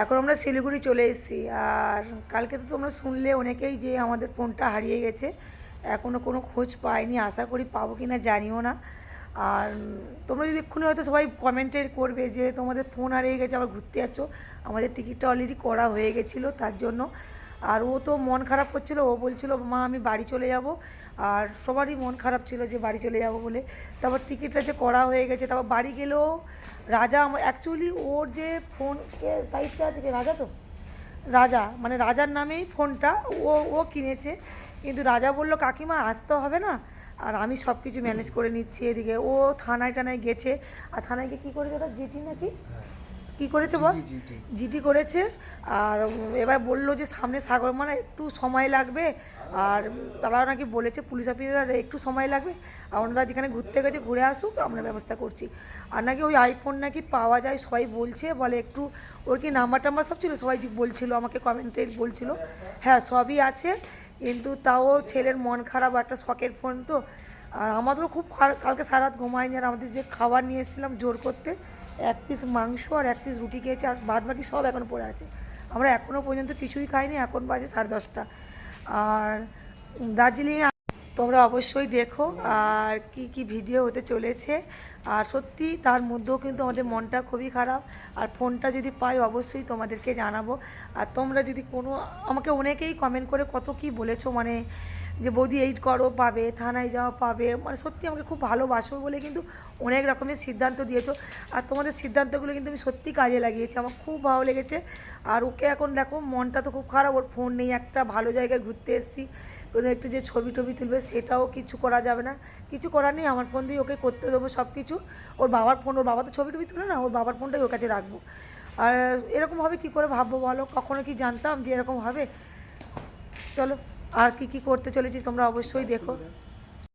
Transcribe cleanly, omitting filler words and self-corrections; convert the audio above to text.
এখন আমরা শিলিগুড়ি চলে এসেছি। আর কালকে তো তোমরা শুনলে অনেকেই যে আমাদের ফোনটা হারিয়ে গেছে, এখনও কোনো খোঁজ পাইনি। আশা করি পাবো কি না জানিও না। আর তোমরা যদি এক্ষুনি হয়তো সবাই কমেন্টে করবে যে তোমাদের ফোন হারিয়ে গেছে আবার ঘুরতে যাচ্ছ, আমাদের টিকিটটা অলরেডি করা হয়ে গেছিলো তার জন্য। আর ও তো মন খারাপ করছিল, ও বলছিল মা আমি বাড়ি চলে যাব। আর সবারই মন খারাপ ছিল যে বাড়ি চলে যাব বলে। তারপর টিকিটটা যে করা হয়ে গেছে, তারপর বাড়ি গেলেও রাজা আমার অ্যাকচুয়ালি ওর যে ফোন দায়িত্বে আছে কি রাজা, তো রাজা মানে রাজার নামেই ফোনটা ও ও কিনেছে। কিন্তু রাজা বললো কাকিমা আসতে হবে না, আর আমি সব কিছু ম্যানেজ করে নিচ্ছি। এদিকে ও থানায় টানায় গেছে। আর থানায় গিয়ে কী করেছে ওটা, জিটি নাকি কী করেছে বল, জিটি করেছে। আর এবার বললো যে সামনে সাগর মানে একটু সময় লাগবে। আর তারাও নাকি বলেছে পুলিশ অফিসার একটু সময় লাগবে, আর ওনারা যেখানে ঘুরতে গেছে ঘুরে আসুক, আমরা ব্যবস্থা করছি। আর নাকি ওই আইফোন নাকি পাওয়া যায় সবাই বলছে, বলে একটু ওর কি নাম্বার টাম্বার সব ছিল, সবাই বলছিল আমাকে কমেন্টে বলছিল। হ্যাঁ সবই আছে, কিন্তু তাও ছেলের মন খারাপ, একটা শখের ফোন তো। আর আমাদেরও খুব কালকে সারা রাত ঘুমায়নি। আর আমাদের যে খাবার নিয়ে এসেছিলাম জোর করতে, এক পিস মাংস আর এক পিস রুটি খেয়েছে, আর বাদ বাকি সব এখন পড়ে আছে। আমরা এখনও পর্যন্ত কিছুই খাইনি, এখন বাজে 10:30। আর দার্জিলিং তোমরা অবশ্যই দেখো আর কি কি ভিডিও হতে চলেছে। আর সত্যি তার মধ্যেও কিন্তু আমাদের মনটা খুবই খারাপ। আর ফোনটা যদি পাই অবশ্যই তোমাদেরকে জানাবো। আর তোমরা যদি কোনো আমাকে অনেকেই কমেন্ট করে কত কি বলেছো, মানে যে বৌদি এই করো পাবে, থানায় যাও পাবে, মানে সত্যি আমাকে খুব ভালোবাসো বলে কিন্তু অনেক রকমের সিদ্ধান্ত দিয়েছো। আর তোমাদের সিদ্ধান্তগুলো কিন্তু আমি সত্যি কাজে লাগিয়েছি, আমার খুব ভালো লেগেছে। আর ওকে এখন দেখো মনটা তো খুব খারাপ, ওর ফোন নেই, একটা ভালো জায়গায় ঘুরতে এসেছি, কোনো একটু যে ছবি টবি তুলবে সেটাও কিছু করা যাবে না। কিছু করার নেই, আমার ফোন দিয়ে ওকে করতে দেবো সব কিছু। ওর বাবার ফোন, ওর বাবা তো ছবি টবি তুলে না, ওর বাবার ফোনটাই ওর কাছে রাখবো। আর এরকম হবে কী করে ভাববো বলো, কখনো কি জানতাম যে এরকম হবে। চলো আর কি কি করতে চলেছিস তোমরা অবশ্যই দেখো।